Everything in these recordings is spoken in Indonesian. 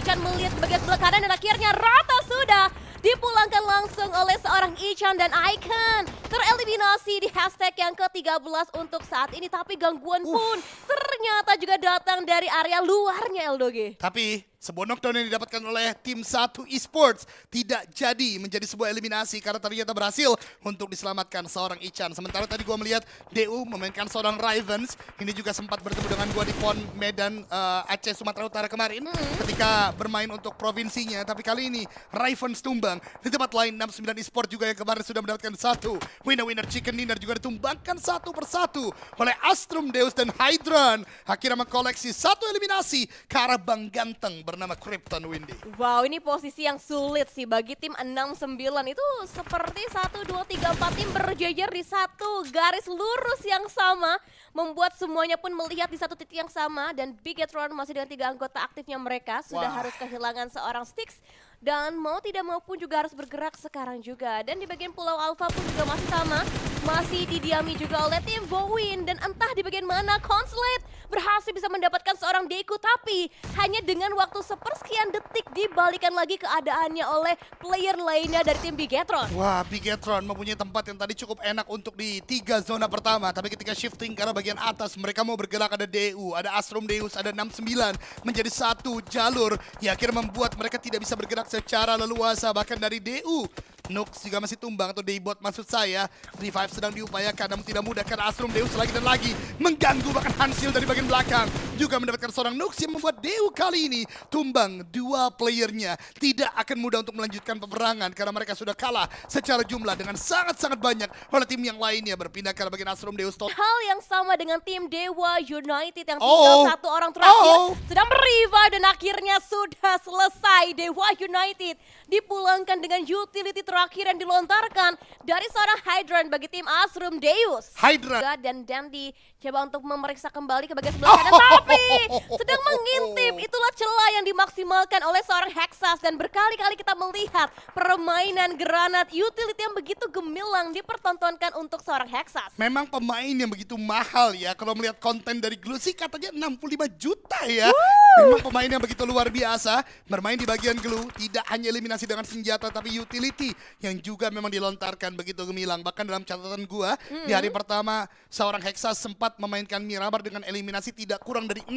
Ichan melihat bagian sebelah kanan dan akhirnya rata sudah dipulangkan langsung oleh seorang Ichan dan Icon. Tereliminasi di hashtag yang ke-13 untuk saat ini. Tapi gangguan pun ternyata juga datang dari area luarnya Eldoge. Tapi sebuah knockdown yang didapatkan oleh tim 1 Esports tidak jadi menjadi sebuah eliminasi karena ternyata berhasil untuk diselamatkan seorang Ichan. Sementara tadi gua melihat DU memainkan seorang Ravens. Ini juga sempat bertemu dengan gua di PON Medan Aceh Sumatera Utara kemarin ketika bermain untuk provinsinya. Tapi kali ini Ravens tumbang. Di tempat lain 69 Esports juga yang kemarin sudah mendapatkan satu winner chicken dinner juga ditumbangkan satu persatu oleh Astrum Deus dan Hydran. Akhirnya mengkoleksi satu eliminasi ke arah Bang Ganteng bernama Krypton Windy. Wow, ini posisi yang sulit sih bagi tim 69 itu seperti 1, 2, 3, 4 tim berjejer di satu garis lurus yang sama. Membuat semuanya pun melihat di satu titik yang sama dan Bigetron masih dengan 3 anggota aktifnya mereka sudah harus kehilangan seorang Styx. Dan mau tidak mau pun juga harus bergerak sekarang juga. Dan di bagian Pulau Alpha pun juga masih sama. Masih didiami juga oleh tim Bowin. Dan entah di bagian mana Consulate berhasil bisa mendapatkan seorang Deku. Tapi hanya dengan waktu sepersekian detik dibalikan lagi keadaannya oleh player lainnya dari tim Bigetron. Wah, Bigetron mempunyai tempat yang tadi cukup enak untuk di 3 zona pertama. Tapi ketika shifting karena bagian atas mereka mau bergerak, ada DU, ada Astrum Deus, ada 69 menjadi satu jalur. Ya akhirnya membuat mereka tidak bisa bergerak secara leluasa. Bahkan dari DU Nux juga masih tumbang atau Daybot maksud saya. Revive sedang diupayakan namun tidak mudah karena Astrum Deus lagi dan lagi mengganggu, bahkan Hansil dari bagian belakang juga mendapatkan seorang Nux yang membuat DU kali ini tumbang 2 playernya. Tidak akan mudah untuk melanjutkan peperangan karena mereka sudah kalah secara jumlah dengan sangat-sangat banyak oleh tim yang lainnya. Berpindah ke bagian Astrum Deus. Hal yang sama dengan tim Dewa United yang tinggal satu orang terakhir sedang merevive dan akhirnya sudah selesai. Dewa United dipulangkan dengan utility terakhir yang dilontarkan dari seorang Hydran bagi tim Astrum Deus. Hydra Dan Dandy coba untuk memeriksa kembali ke bagian sebelah kanan tapi sedang mengintip. Itulah celah yang dimaksimalkan oleh seorang Hexas dan berkali-kali kita melihat permainan granat utility yang begitu gemilang dipertontonkan untuk seorang Hexas. memang pemain yang begitu mahal ya. Kalau melihat konten dari Glue sih katanya 65 juta ya. Memang pemain yang begitu luar biasa. Bermain di bagian Glue tidak hanya eliminasi dengan senjata tapi utility yang juga memang dilontarkan begitu gemilang. Bahkan dalam catatan gua di hari pertama seorang Hexas sempat memainkan Miramar dengan eliminasi tidak kurang dari 6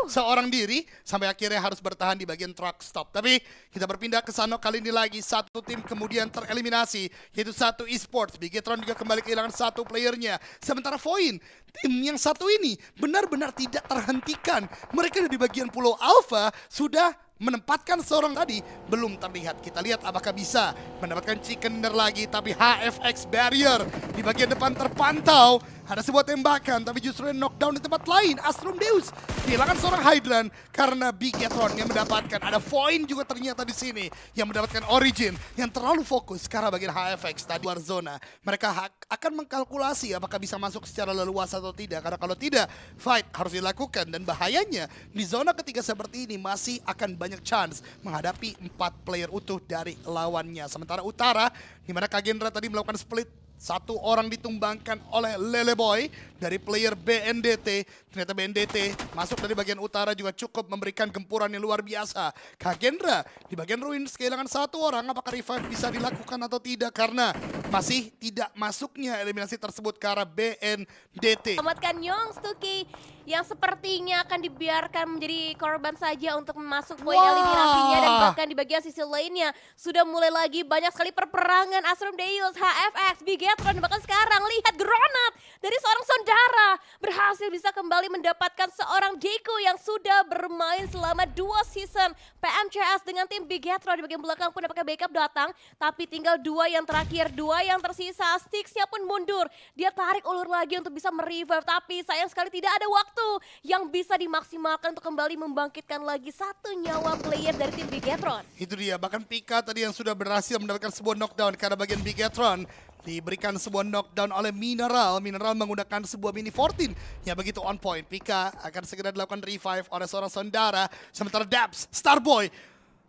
seorang diri sampai akhirnya harus bertahan di bagian truck stop. Tapi kita berpindah ke sana kali ini lagi satu tim kemudian tereliminasi yaitu satu Esports. Bigetron juga kembali kehilangan satu playernya. Sementara Voin, tim yang satu ini benar-benar tidak terhentikan. Mereka di bagian Pulau Alpha sudah menempatkan seorang tadi belum terlihat. Kita lihat apakah bisa mendapatkan chicken dinner lagi. Tapi HFX barrier di bagian depan terpantau. Ada sebuah tembakan tapi justru knockdown di tempat lain. Astrum Deus kehilangan seorang Hydran karena Bigetron yang mendapatkan. Ada Voin juga ternyata di sini yang mendapatkan Origin yang terlalu fokus karena bagian HFX tadi luar zona. Mereka akan mengkalkulasi apakah bisa masuk secara leluasa atau tidak. Karena kalau tidak, fight harus dilakukan. Dan bahayanya di zona ketiga seperti ini masih akan banyak chance menghadapi 4 player utuh dari lawannya. Sementara utara, di mana Kagendra tadi melakukan split. Satu orang ditumbangkan oleh Leleboy dari player BNDT. Ternyata BNDT masuk dari bagian utara juga cukup memberikan gempuran yang luar biasa. Kagendra di bagian Ruins kehilangan satu orang. Apakah revive bisa dilakukan atau tidak? Karena masih tidak masuknya eliminasi tersebut ke arah BNDT. Selamatkan Yong Stuki yang sepertinya akan dibiarkan menjadi korban saja untuk masuk poin eliminasinya. Dan bahkan di bagian sisi lainnya sudah mulai lagi banyak sekali perperangan Astrum Deus, HFX, Bigetron. Bahkan sekarang lihat granat dari seorang Sondara berhasil bisa kembali mendapatkan seorang Deku yang sudah bermain selama 2 season PMCS dengan tim Bigetron. Di bagian belakang pun apakah backup datang, tapi tinggal 2 yang terakhir, 2 yang tersisa. Styx-nya pun mundur, dia tarik ulur lagi untuk bisa merevive, tapi sayang sekali tidak ada waktu yang bisa dimaksimalkan untuk kembali membangkitkan lagi satu nyawa player dari tim Bigetron. Itu dia, bahkan Pika tadi yang sudah berhasil mendapatkan sebuah knockdown karena bagian Bigetron diberikan sebuah knockdown oleh Mineral. Mineral menggunakan sebuah mini 14 yang begitu on point. Pika akan segera dilakukan revive oleh seorang Sondara. Sementara Dabs, Starboy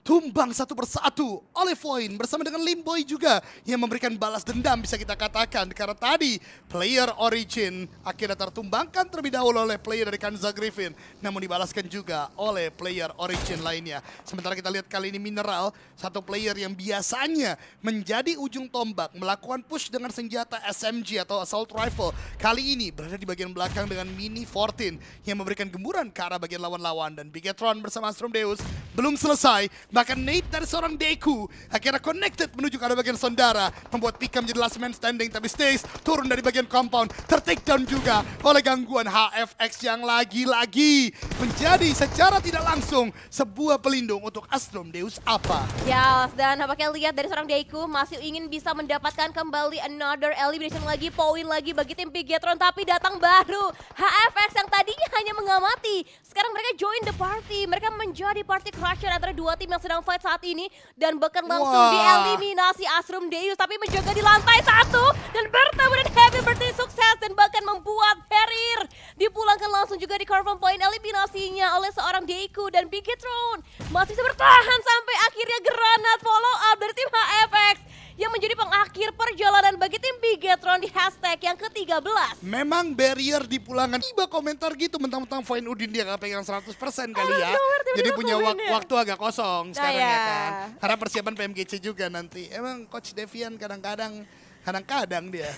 tumbang satu persatu oleh Void bersama dengan Limboy juga yang memberikan balas dendam bisa kita katakan karena tadi player Origin akhirnya tertumbangkan terlebih dahulu oleh player dari Kanza Griffin namun dibalaskan juga oleh player Origin lainnya. Sementara kita lihat kali ini Mineral, satu player yang biasanya menjadi ujung tombak melakukan push dengan senjata SMG atau Assault Rifle, kali ini berada di bagian belakang dengan Mini 14 yang memberikan gemburan ke arah bagian lawan-lawan dan Bigetron bersama Astrum Deus belum selesai. Bahkan Nate dari seorang Deku akhirnya connected menuju ke arah bagian Sondara, membuat Pika menjadi last man standing, tapi Stace turun dari bagian compound, tertakedown juga oleh gangguan HFX yang lagi-lagi menjadi secara tidak langsung sebuah pelindung untuk Astrum Deus apa. Ya, dan apakah lihat dari seorang Deku masih ingin bisa mendapatkan kembali another elimination lagi, poin lagi bagi tim Bigetron, tapi datang baru HFX yang tadinya hanya mengamati. Sekarang mereka join the party, mereka menjadi party crusher antara dua tim yang sedang fight saat ini dan bahkan langsung dieliminasi Astrum Deus, tapi menjaga di lantai 1 dan bertemu dengan Heavy Birthday sukses dan bahkan membuat Herir dipulangkan langsung juga di confirm point eliminasinya oleh seorang Deku dan Bigetron masih bisa bertahan sampai akhirnya granat follow up dari tim HFX yang menjadi pengakhir perjalanan bagi tim Bigetron di hashtag yang ke-13. Memang barrier di pulangan. Tiba komentar gitu mentang-mentang Void Udin dia gak pegang 100% kali ya. Jadi punya waktu agak kosong sekarang ya kan. Karena persiapan PMGC juga nanti. Emang Coach Devian kadang-kadang dia.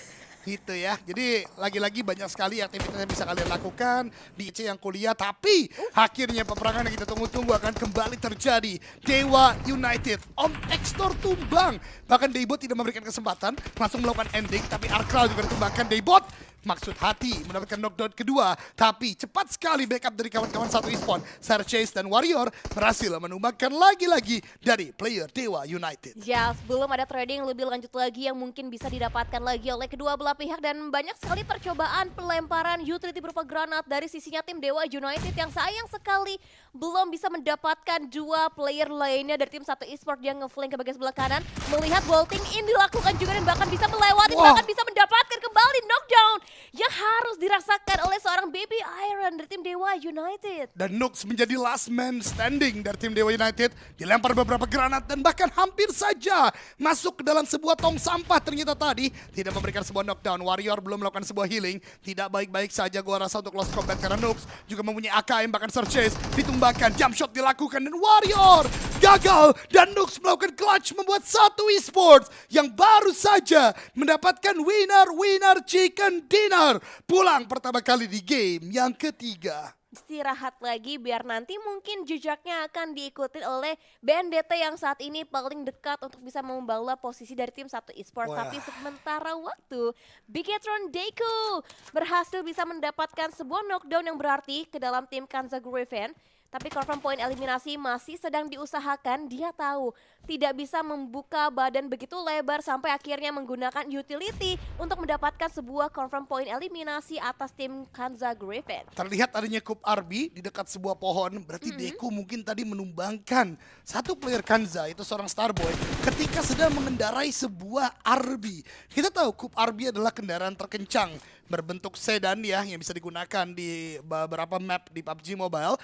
Gitu ya. Jadi lagi-lagi banyak sekali aktivitas yang bisa kalian lakukan di IC yang kuliah. Tapi akhirnya peperangan yang kita tunggu-tunggu akan kembali terjadi. Dewa United, Om Extor tumbang. Bahkan Daybot tidak memberikan kesempatan langsung melakukan ending. Tapi Arkral juga ditumbangkan. Daybot maksud hati mendapatkan knockdown kedua, tapi cepat sekali backup dari kawan-kawan satu e-spawn. Chase dan Warrior berhasil menumbangkan lagi-lagi dari player Dewa United. Ya, sebelum ada trading lebih lanjut lagi yang mungkin bisa didapatkan lagi oleh kedua belah pihak dan banyak sekali percobaan pelemparan utility berupa granat dari sisinya tim Dewa United yang sayang sekali belum bisa mendapatkan dua player lainnya dari tim satu e-sport yang ngeflank ke bagian sebelah kanan. Melihat bolting in dilakukan juga dan bahkan bisa melewati, bahkan bisa mendapatkan kembali knockdown yang harus dirasakan oleh seorang Baby Iron dari tim Dewa United. Dan Nux menjadi last man standing dari tim Dewa United. Dilempar beberapa granat dan bahkan hampir saja masuk ke dalam sebuah tong sampah ternyata tadi. Tidak memberikan sebuah knockdown. Warrior belum melakukan sebuah healing. Tidak baik-baik saja gua rasa untuk lost combat karena Nux juga mempunyai AKM bahkan Chase ditumbangkan. Jump shot dilakukan dan Warrior gagal. Dan Nux melakukan clutch membuat satu esports yang baru saja mendapatkan winner chicken dinner. Pulang pertama kali di game yang ketiga. Istirahat lagi biar nanti mungkin jejaknya akan diikuti oleh BNDT yang saat ini paling dekat untuk bisa membawa posisi dari tim satu e-sport. Tapi sementara waktu Bigetron Deku berhasil bisa mendapatkan sebuah knockdown yang berarti ke dalam tim Kanza Griffin. Tapi confirm point eliminasi masih sedang diusahakan. Dia tahu tidak bisa membuka badan begitu lebar sampai akhirnya menggunakan utility untuk mendapatkan sebuah confirm point eliminasi atas tim Kanza Griffin. Terlihat adanya Kup RB di dekat sebuah pohon. Berarti Deku mungkin tadi menumbangkan satu player Kanza, itu seorang Starboy, ketika sedang mengendarai sebuah RB. Kita tahu Kup RB adalah kendaraan terkencang berbentuk sedan ya yang bisa digunakan di beberapa map di PUBG Mobile.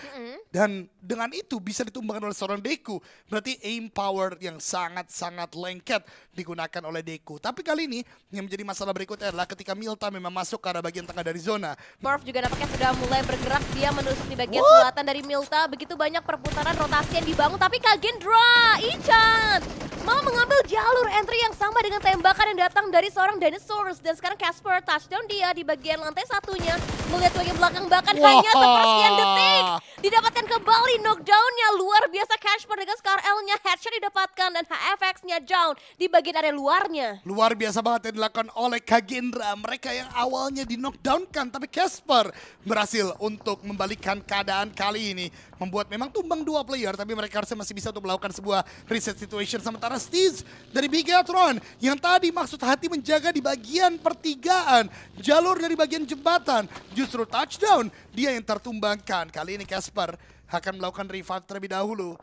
Dan dengan itu bisa ditumbangkan oleh seorang Deku. Berarti aim power yang sangat-sangat lengket digunakan oleh Deku. Tapi kali ini yang menjadi masalah berikutnya adalah ketika Milta memang masuk ke arah bagian tengah dari zona. Morph juga nampaknya sudah mulai bergerak, dia menusuk di bagian selatan dari Milta. Begitu banyak perputaran rotasi yang dibangun, tapi Kagendra, Ichan mau mengambil jalur entry yang sama dengan tembakan yang datang dari seorang Dinosaurus. Dan sekarang Casper touchdown dia di bagian lantai satunya. Melihat bagian belakang bahkan hanya sepersekian detik. Didapatkan kembali knockdownnya, luar biasa Casper dengan Scar L-nya. Headshot didapatkan dan HFX-nya down di bagian area luarnya. Luar biasa banget yang dilakukan oleh Kagendra. Mereka yang awalnya di knockdownkan, tapi Casper berhasil untuk membalikkan keadaan kali ini. Membuat memang tumbang dua player, tapi mereka harusnya masih bisa untuk melakukan sebuah reset situation. Sementara Stiz dari Bigetron yang tadi maksud hati menjaga di bagian pertigaan, jalur dari bagian jembatan, justru touchdown dia yang tertumbangkan. Kali ini Casper akan melakukan revive terlebih dahulu.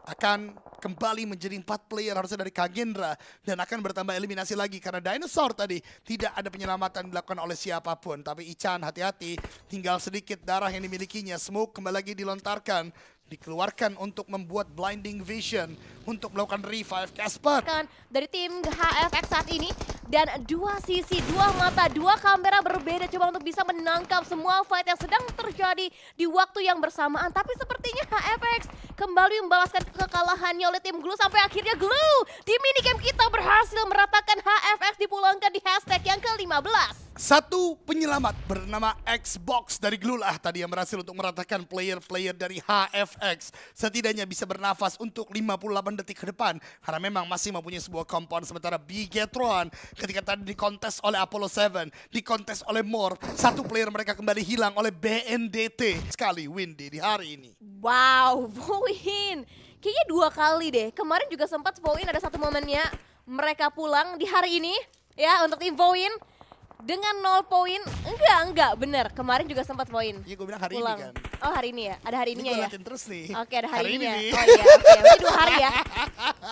Akan kembali menjadi 4 player harusnya dari Kagendra dan akan bertambah eliminasi lagi karena Dinosaur tadi tidak ada penyelamatan dilakukan oleh siapapun. Tapi Ichan hati-hati, tinggal sedikit darah yang dimilikinya. Smoke kembali lagi dilontarkan dikeluarkan untuk membuat blinding vision untuk melakukan revive Casper. Kan dari tim HFX saat ini dan dua sisi, dua mata, dua kamera berbeda coba untuk bisa menangkap semua fight yang sedang terjadi di waktu yang bersamaan. Tapi sepertinya HFX kembali membalaskan kekalahannya oleh tim Glue sampai akhirnya Glue di minicamp kita berhasil meratakan HFX dipulangkan di hashtag yang ke-15. Satu penyelamat bernama Xbox dari Glue lah tadi yang berhasil untuk meratakan player-player dari HFX. Setidaknya bisa bernafas untuk 58 detik ke depan. Karena memang masih mempunyai sebuah compound. Sementara Bigetron ketika tadi dikontes oleh Apollo 7, dikontes oleh Morph, satu player mereka kembali hilang oleh BNDT. Sekali Windy di hari ini. Wow, Voin. Kayaknya 2 kali deh. Kemarin juga sempat Voin ada satu momennya mereka pulang di hari ini ya untuk tim Voin. Dengan 0 poin, enggak, bener. Kemarin juga sempat poin. Iya gue bilang hari Pulang. ini kan. Oh hari ini ya, ada hari Ini ininya gue ya. latihan terus nih. Oke ada hari ininya. nih. Oh iya, oke. Berarti 2 hari ya.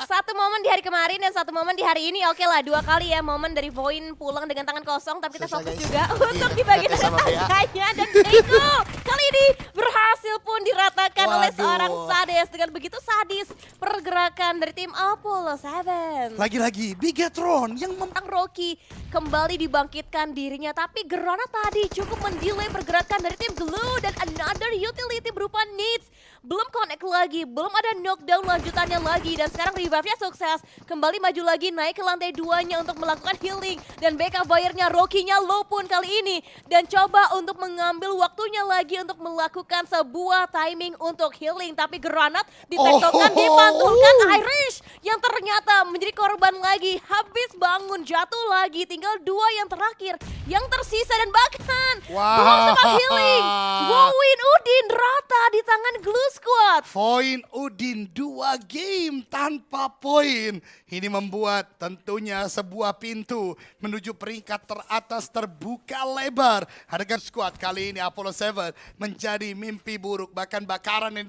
Satu momen di hari kemarin dan satu momen di hari ini. Oke lah 2 kali ya momen dari Voin pulang dengan tangan kosong. Tapi kita Susah, fokus guys. juga Iya, untuk di bagian hati sama Bea. tangannya. Dan Keiko kali ini berhasil pun diratakan oleh Waduh. seorang Sades. Dengan begitu sadis pergerakan dari tim Apollo 7. Lagi-lagi Bigetron yang Tentang Rocky kembali dibangkitkan dirinya, tapi Gerona tadi cukup mendelay pergerakan dari tim Glue dan another utility berupa Needs belum connect lagi, belum ada knockdown lanjutannya lagi dan sekarang revive-nya sukses, kembali maju lagi naik ke lantai 2-nya untuk melakukan healing dan backup bayarnya Rocky-nya low pun kali ini dan coba untuk mengambil waktunya lagi untuk melakukan sebuah timing untuk healing, tapi Granat ditektokan, dipantulkan Irish yang ternyata menjadi korban lagi, habis bangun jatuh lagi, tinggal 2 yang terakhir yang tersisa dan bahkan belum sempat healing. Wowin Udin rata di tangan Glue Squad. Voin Udin 2 game tanpa poin. Ini membuat tentunya sebuah pintu menuju peringkat teratas terbuka lebar. Harga squad kali ini Apollo 7 menjadi mimpi buruk. Bahkan bakaran yang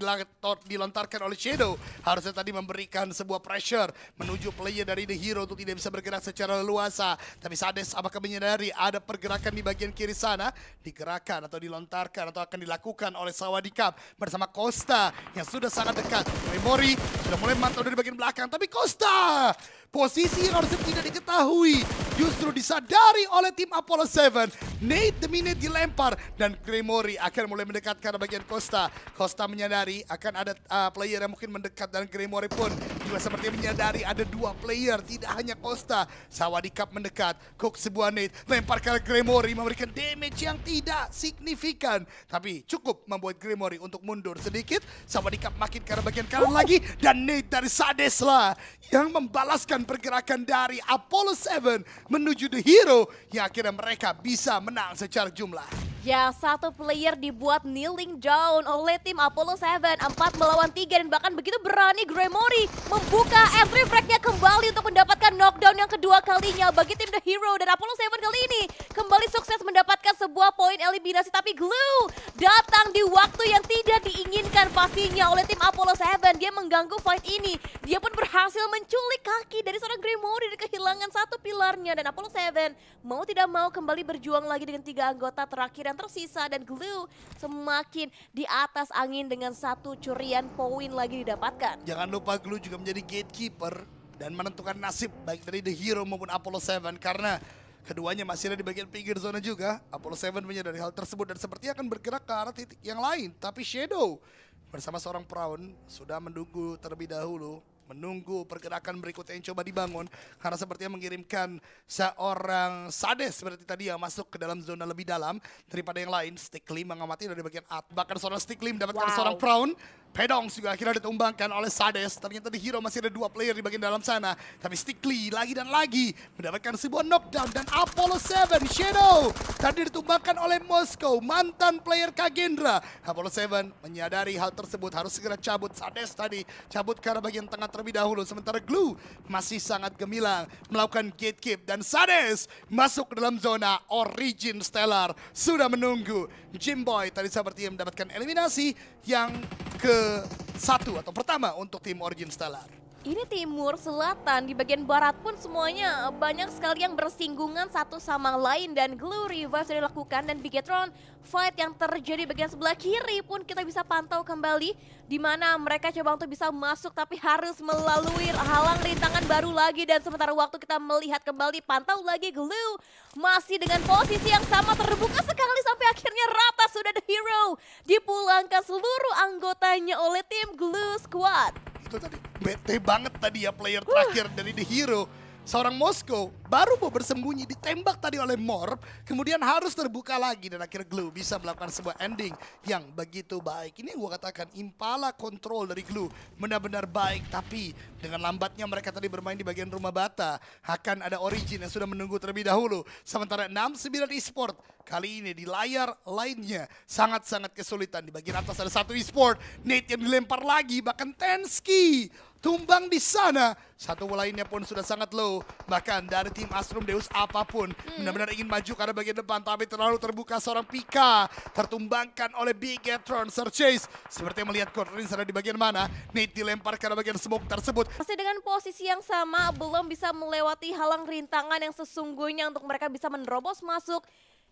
dilontarkan oleh Shadow harusnya tadi memberikan sebuah pressure menuju player dari The Hero untuk tidak bisa bergerak secara leluasa. Tapi Sades apakah menyadari ada pergerakan di bagian kiri sana? Digerakkan atau dilontarkan atau akan dilakukan oleh Sawadikap bersama Costa yang sudah sangat dekat. Memori sudah mulai mantau dari bagian belakang. Tapi Costa posisi yang harusnya tidak diketahui justru disadari oleh tim Apollo 7. Nate demi Nate dilempar dan Gremory akan mulai mendekat ke arah bagian Costa. Costa menyadari akan ada player yang mungkin mendekat dan Gremory pun juga seperti menyadari ada 2 player, tidak hanya Costa. Sawadikap mendekat, Cook sebuah Nate lempar ke arah Gremory memberikan damage yang tidak signifikan tapi cukup membuat Gremory untuk mundur sedikit. Sawadikap makin ke arah bagian kanan lagi dan Nate dari Sades lah yang membalaskan pergerakan dari Apollo 7 menuju The Hero yang akhirnya mereka bisa menang secara jumlah. Ya, satu player dibuat kneeling down oleh tim Apollo 7. 4 melawan 3 dan bahkan begitu berani Gremory membuka entry frag-nya kembali untuk mendapatkan knockdown yang kedua kalinya bagi tim The Hero. Dan Apollo 7 kali ini kembali sukses mendapatkan sebuah poin eliminasi. Tapi Glue datang di waktu yang tidak diinginkan pastinya oleh tim Apollo 7. Dia mengganggu fight ini. Dia pun berhasil menculik kaki dari seorang Gremory dan kehilangan satu pilarnya. Dan Apollo 7 mau tidak mau kembali berjuang lagi dengan 3 anggota terakhir yang tersisa dan Glue semakin di atas angin dengan 1 curian poin lagi didapatkan. Jangan lupa Glue juga menjadi gatekeeper dan menentukan nasib baik dari The Hero maupun Apollo 7 karena keduanya masih ada di bagian pinggir zona juga. Apollo 7 menyadari hal tersebut dan sepertinya akan bergerak ke arah titik yang lain. Tapi Shadow bersama seorang Prawn sudah menunggu terlebih dahulu, menunggu pergerakan berikutnya yang coba dibangun karena sepertinya mengirimkan seorang Sades seperti tadi yang masuk ke dalam zona lebih dalam daripada yang lain. Stickly mengamati dari bagian bahkan seorang Stickly mendapatkan seorang Prawn. Pedong juga akhirnya ditumbangkan oleh Sades. Ternyata di Hero masih ada 2 player di bagian dalam sana. Tapi Stickly lagi dan lagi mendapatkan sebuah knockdown dan Apollo 7 Shadow tadi ditumbangkan oleh Moskow, mantan player Kagendra. Apollo 7 menyadari hal tersebut harus segera cabut. Sades tadi cabut ke arah bagian tengah terlebih dahulu. Sementara Glue masih sangat gemilang melakukan gatekeep dan Sades masuk ke dalam zona. Origin Stellar sudah menunggu. Jimboy tadi sepertinya mendapatkan eliminasi yang ke-1 atau pertama untuk tim Origin Stellar. Ini timur, selatan, di bagian barat pun semuanya banyak sekali yang bersinggungan satu sama lain. Dan Glue Revive sudah dilakukan dan Bigetron fight yang terjadi bagian sebelah kiri pun kita bisa pantau kembali. Di mana mereka coba untuk bisa masuk tapi harus melalui halang rintangan baru lagi. Dan sementara waktu kita melihat kembali, pantau lagi Glue masih dengan posisi yang sama, terbuka sekali sampai akhirnya rata sudah The Hero. Dipulangkan seluruh anggotanya oleh tim Glue Squad. Itu tadi bete banget tadi ya player terakhir dari The Hero. Seorang Moskow baru mau bersembunyi ditembak tadi oleh Morp, kemudian harus terbuka lagi dan akhirnya Glue bisa melakukan sebuah ending yang begitu baik. Ini yang gue katakan, Impala control dari Glue benar-benar baik, tapi dengan lambatnya mereka tadi bermain di bagian rumah bata, akan ada Origin yang sudah menunggu terlebih dahulu. Sementara 69 Esport kali ini di layar lainnya sangat-sangat kesulitan. Di bagian atas ada satu Esport, Nate yang dilempar lagi, bahkan Tensky tumbang di sana. Satu lainnya pun sudah sangat low. Bahkan dari tim Astrum Deus apapun benar-benar ingin maju ke arah bagian depan, tapi terlalu terbuka. Seorang Pika tertumbangkan oleh Bigetron. Sir Chase seperti melihat Corrin sana di bagian mana. Nate dilempar ke arah bagian smoke tersebut. Masih dengan posisi yang sama, belum bisa melewati halang rintangan yang sesungguhnya untuk mereka bisa menerobos masuk.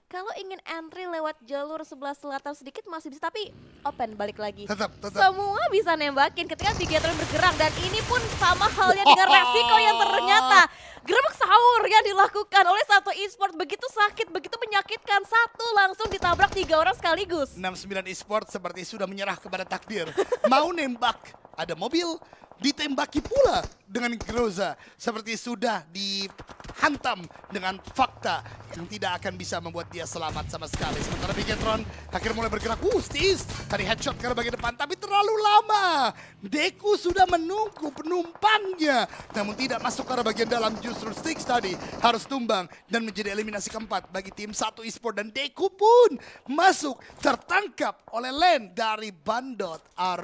Kalau ingin entry lewat jalur sebelah selatan sedikit masih bisa, tapi open balik lagi. Tetap. Semua bisa nembakin ketika Bigetron bergerak, dan ini pun sama halnya dengan resiko yang ternyata gerbek sahur yang dilakukan oleh satu Esport begitu sakit, begitu menyakitkan. Satu langsung ditabrak 3 orang sekaligus. 69 Esport seperti sudah menyerah kepada takdir. Mau nembak, ada mobil, ditembaki pula dengan Groza. Seperti sudah dihantam dengan fakta yang tidak akan bisa membuat dia selamat sama sekali. Sementara Bigetron akhirnya mulai bergerak. Stis tadi headshot ke bagian depan, tapi terlalu lama. Deku sudah menunggu penumpangnya, namun tidak masuk ke bagian dalam. Justru Stix tadi harus tumbang dan menjadi eliminasi keempat bagi tim satu Esport. Dan Deku pun masuk, tertangkap oleh Len dari Bandot.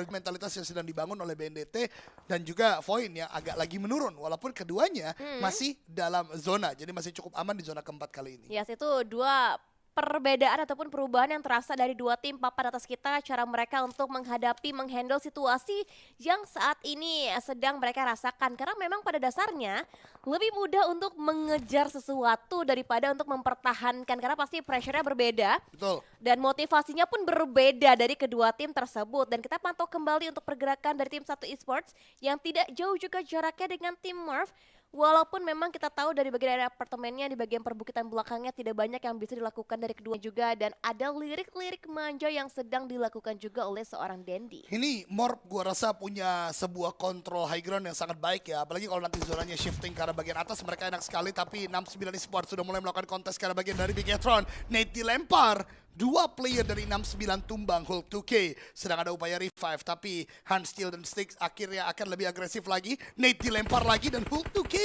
Mentalitas yang sedang dibangun oleh BNDT dan juga Voin yang agak lagi menurun, walaupun keduanya masih dalam zona, jadi masih cukup aman di zona keempat kali ini. Yes, itu dua perbedaan ataupun perubahan yang terasa dari dua tim papan atas kita, cara mereka untuk menghadapi, menghandle situasi yang saat ini sedang mereka rasakan. Karena memang pada dasarnya lebih mudah untuk mengejar sesuatu daripada untuk mempertahankan, karena pasti pressure-nya berbeda. Betul. Dan motivasinya pun berbeda dari kedua tim tersebut. Dan kita pantau kembali untuk pergerakan dari tim satu Esports yang tidak jauh juga jaraknya dengan tim Morph. Walaupun memang kita tahu dari bagian area apartemennya di bagian perbukitan belakangnya tidak banyak yang bisa dilakukan dari kedua juga. Dan ada lirik-lirik manja yang sedang dilakukan juga oleh seorang Dendi. Ini Morp gua rasa punya sebuah kontrol high ground yang sangat baik ya. Apalagi kalau nanti zonanya shifting ke arah bagian atas, mereka enak sekali. Tapi 69 Esports sudah mulai melakukan kontes ke arah bagian dari Bigetron. Nate dilempar. Dua player dari 69 tumbang, Hulk 2K sedang ada upaya revive, tapi Hans Steel dan Styx akhirnya akan lebih agresif lagi. Nate dilempar lagi dan Hulk 2K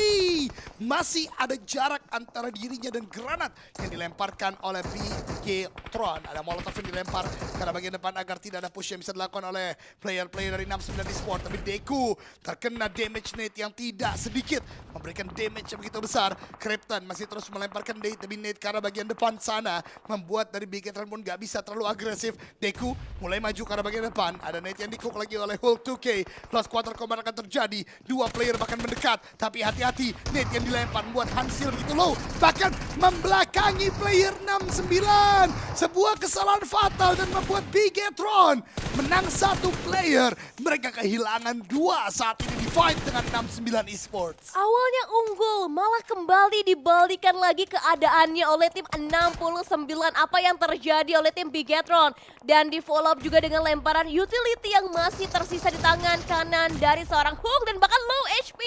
masih ada jarak antara dirinya dan granat yang dilemparkan oleh Bigetron. Ada Molotov yang dilempar ke arah bagian depan agar tidak ada push yang bisa dilakukan oleh player-player dari 69 Esports. Tapi Deku terkena damage Nate yang tidak sedikit, memberikan damage yang begitu besar. Krypton masih terus melemparkan Nate, tapi Nate ke arah bagian depan sana membuat dari Bigetron pun gak bisa terlalu agresif. Deku mulai maju ke arah bagian depan. Ada Nate yang di-cook lagi oleh Hulk 2K. Plus quarter combat akan terjadi. Dua player bahkan mendekat. Tapi hati-hati, Nate yang dilempar membuat Hansil begitu low. Bahkan membelakangi player 69. Sebuah kesalahan fatal dan membuat Bigetron menang satu player. Mereka kehilangan dua saat ini di fight dengan 69 Esports. Awalnya unggul, malah kembali dibalikan lagi keadaannya oleh tim 69. Apa yang terjadi oleh tim Bigetron? Dan di follow up juga dengan lemparan utility yang masih tersisa di tangan kanan dari seorang Hulk dan bahkan low HP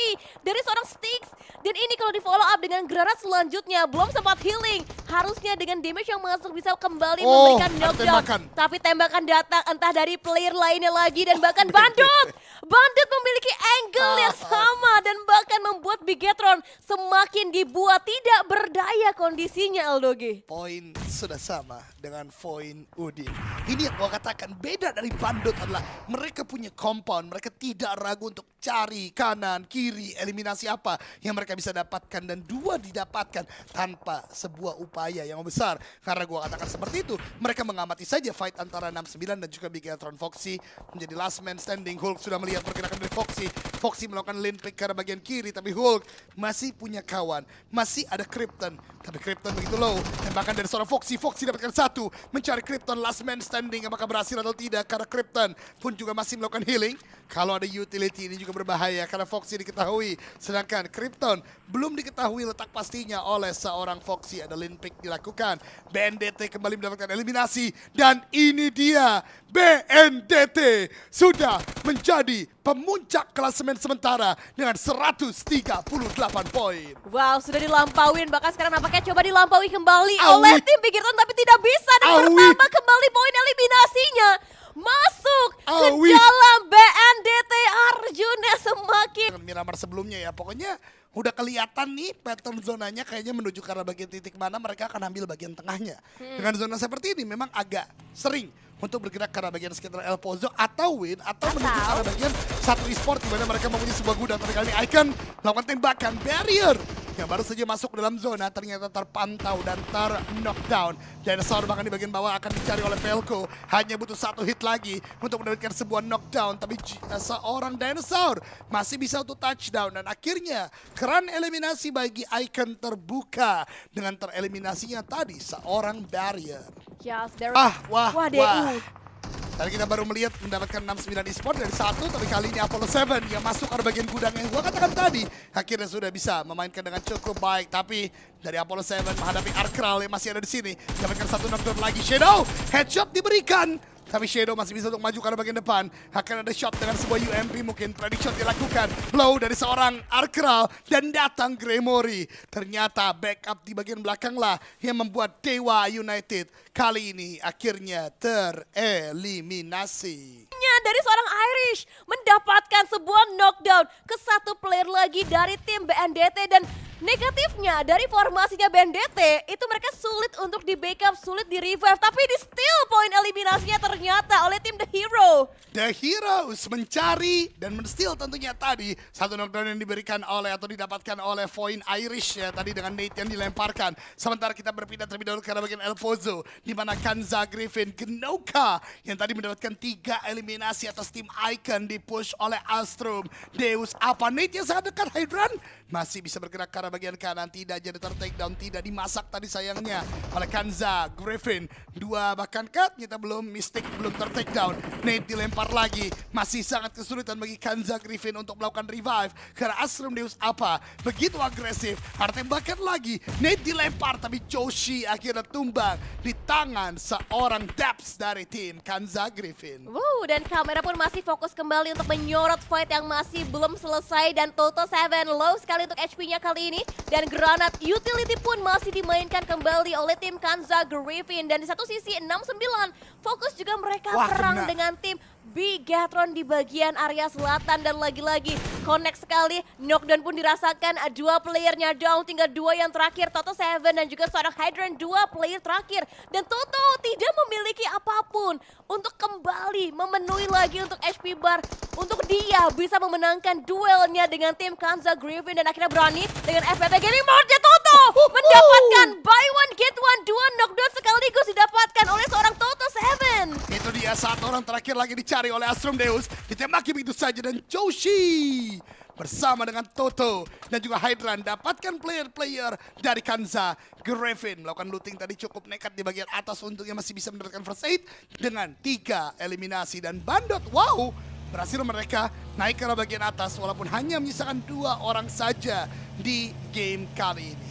dari seorang Styx. Dan ini kalau di follow up dengan granat selanjutnya belum sempat healing. Harusnya dengan damage yang masuk bisa kembali memberikan knockdown. Tembakan. Tapi tembakan datang entah dari player lainnya lagi dan bahkan Bandit. Bandit memiliki angle yang sama dan bahkan membuat Bigetron semakin dibuat tidak berdaya kondisinya Aldogi. Poin sudah sama dengan poin Udin. Ini yang gua katakan beda dari Bandot adalah mereka punya compound, mereka tidak ragu untuk cari kanan, kiri, eliminasi apa yang mereka bisa dapatkan dan dua didapatkan tanpa sebuah upaya yang besar. Karena gua katakan seperti itu, mereka mengamati saja fight antara 69 dan juga Bigatron. Foxy menjadi last man standing. Hulk sudah melihat pergerakan dari Foxy. Foxy melakukan lane pick ke arah bagian kiri, tapi Hulk masih punya kawan, masih ada Krypton, tapi Krypton begitu low. Tembakan dari seorang Foxy, Foxy dapatkan satu, mencari Krypton last man standing, apakah berhasil atau tidak karena Krypton pun juga masih melakukan healing. Kalau ada utility ini juga berbahaya karena Foxy diketahui, sedangkan Krypton belum diketahui letak pastinya oleh seorang Foxy. Ada lane pick dilakukan, BNDT kembali mendapatkan eliminasi dan ini dia BNDT sudah menjadi pemuncak klasemen sementara dengan 138 poin. Wow, sudah dilampauin, bahkan sekarang nampaknya coba dilampaui kembali Awi. oleh tim Bigatron tapi tidak bisa. Dan Awi. pertama kembali poin eliminasinya masuk Awi. ke dalam BNDT. Arjuna semakin Dengan Miramar sebelumnya ya, pokoknya udah kelihatan nih pattern zonanya kayaknya menuju ke arah bagian titik mana mereka akan ambil bagian tengahnya. Dengan zona seperti ini memang agak sering untuk bergerak ke arah bagian sekitar El Pozo atau Win atau menuju ke arah bagian satu e-sport di mana mereka mempunyai sebuah gudang. Tapi kali ini Icon melakukan tembakan barrier yang baru saja masuk ke dalam zona ternyata terpantau dan ter-knockdown. Dinosaur bahkan di bagian bawah akan dicari oleh Velko. Hanya butuh satu hit lagi untuk mendapatkan sebuah knockdown. Tapi seorang Dinosaur masih bisa untuk touchdown. Dan akhirnya keran eliminasi bagi Icon terbuka dengan tereliminasinya tadi seorang barrier. Yes, there Wah, wah, DU. Tadi kita baru melihat mendapatkan 69 e-sport dari satu, tapi kali ini Apollo 7 yang masuk ke bagian gudang yang gua katakan tadi akhirnya sudah bisa memainkan dengan cukup baik. Tapi dari Apollo 7 menghadapi Arkral yang masih ada di sini, dapatkan satu knockdown lagi. Shadow headshot diberikan, tapi Shadow masih bisa untuk maju ke arah bagian depan. Akan ada shot dengan sebuah UMP mungkin. Predict shot dilakukan. Blow dari seorang Arkral. Dan datang Gremory. Ternyata backup di bagian belakang lah yang membuat Dewa United kali ini akhirnya tereliminasi. Dari seorang Irish mendapatkan sebuah knockdown ke satu player lagi dari tim BNDT. Dan negatifnya dari formasinya BNDT itu mereka sulit untuk di backup, sulit di revive, tapi di steal poin eliminasinya ternyata oleh tim The Hero. The Heroes mencari dan men-steal tentunya tadi satu knockdown yang diberikan oleh atau didapatkan oleh Voin Irish ya tadi dengan Nate yang dilemparkan. Sementara kita berpindah terlebih dahulu ke arah bagian El Pozo di mana Kanza, Griffin, Genoka yang tadi mendapatkan 3 eliminasi atas tim Icon dipush oleh Astrum. Deus apa Nate yang sangat dekat Hydran masih bisa bergerak ke arah bagian kanan, tidak jadi ter-takedown, tidak dimasak tadi sayangnya oleh Kanza, Griffin. 2 bahkan cut, kita belum Mystic belum ter-takedown. Nate dilempar lagi, masih sangat kesulitan bagi Kanza Griffin untuk melakukan revive karena Astrum Deus apa begitu agresif. Ada tembakan lagi, Nate dilempar tapi Joshi akhirnya tumbang di tangan seorang Daps dari tim Kanza Griffin. Wow, dan kamera pun masih fokus kembali untuk menyorot fight yang masih belum selesai. Dan Toto 7 low sekali untuk HP-nya kali ini. Dan granat utility pun masih dimainkan kembali oleh tim Kanza Griffin. Dan di satu sisi 69 fokus juga mereka perang dengan tim Bigatron di bagian area selatan. Dan lagi-lagi connect sekali, knockdown pun dirasakan. 2 playernya down, tinggal 2 yang terakhir, Toto 7 dan juga seorang Hydran. 2 player terakhir dan Toto tidak memiliki apapun untuk kembali memenuhi lagi untuk HP bar untuk dia bisa memenangkan duelnya dengan tim Kanza Griffin. Dan akhirnya berani dengan FPT Gaming Mode Toto mendapatkan buy one get one, 2 knockdown sekaligus didapatkan oleh seorang Toto 7. Itu dia saat orang terakhir lagi dicari oleh Astrum Deus, ditembaki begitu saja dan Joshi bersama dengan Toto dan juga Hydran dapatkan player-player dari Kanza Griffin. Melakukan looting tadi cukup nekat di bagian atas untungnya masih bisa mendapatkan first aid dengan 3 eliminasi. Dan Bandot, wow, berhasil mereka naik ke arah bagian atas walaupun hanya menyisakan 2 orang saja di game kali ini.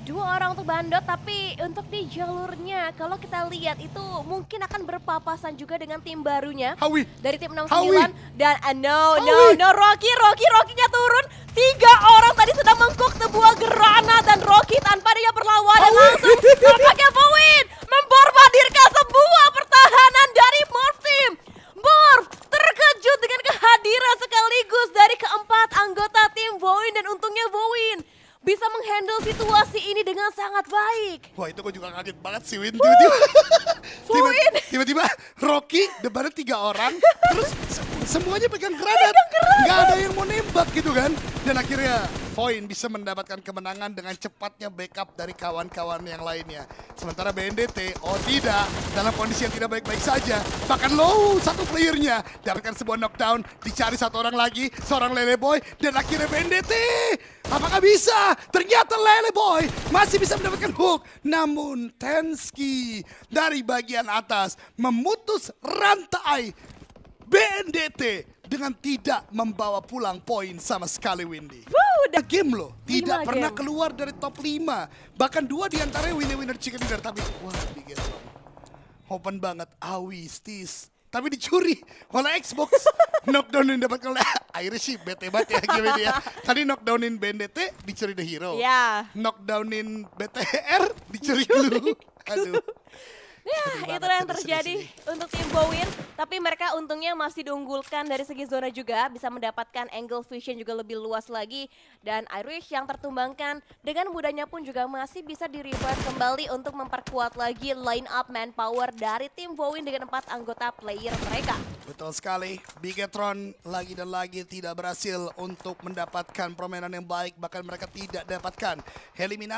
2 orang untuk Bandot, tapi untuk di jalurnya kalau kita lihat itu mungkin akan berpapasan juga dengan tim barunya Hawi dari tim 69. Hawi. Dan no Rocky-nya turun. 3 orang tadi sedang mengcook sebuah granat dan Rocky tanpa dia perlawanan langsung nampaknya Voin membombardirkan sebuah pertahanan dari Morph Team. Morph terkejut dengan kehadiran sekaligus dari keempat anggota tim Voin dan untungnya Voin bisa menghandle situasi ini dengan sangat baik. Wah itu gue juga kaget banget sih Win. Win. Tiba-tiba Rocky depannya 3 orang. Terus semuanya pegang granat. Nggak ada yang mau nembak gitu kan. Dan akhirnya Void bisa mendapatkan kemenangan dengan cepatnya backup dari kawan-kawan yang lainnya. Sementara BNDT, oh tidak, dalam kondisi yang tidak baik-baik saja. Bahkan low satu playernya. Dapatkan sebuah knockdown, dicari satu orang lagi, seorang Lele Boy. Dan akhirnya BNDT, apakah bisa? Ternyata Lele Boy masih bisa mendapatkan hook. Namun Tensky dari bagian atas memutus rantai BNDT dengan tidak membawa pulang poin sama sekali Windy. Udah Game loh, tidak 5 pernah game. keluar dari top 5. Bahkan 2 diantaranya winner chicken dinner. Tapi wah Bigetron, open banget, Awi, Stis. Tapi dicuri oleh Xbox. Knockdown yang dapatkan oleh Irish sih, bete banget ya game ini ya. Tadi knockdownin BNDT, dicuri The Hero. Ya. Knockdownin BTR, dicuri Glue. Aduh. Ya, Sedih itulah banget, yang terjadi untuk tim Bowin. Tapi mereka untungnya masih diunggulkan dari segi zona juga. Bisa mendapatkan angle vision juga lebih luas lagi. Dan Irish yang tertumbangkan dengan mudahnya pun juga masih bisa di-revive kembali untuk memperkuat lagi line up manpower dari tim Bowin dengan 4 anggota player mereka. Betul sekali, Bigetron lagi dan lagi tidak berhasil untuk mendapatkan permainan yang baik. Bahkan mereka tidak dapatkan eliminasi.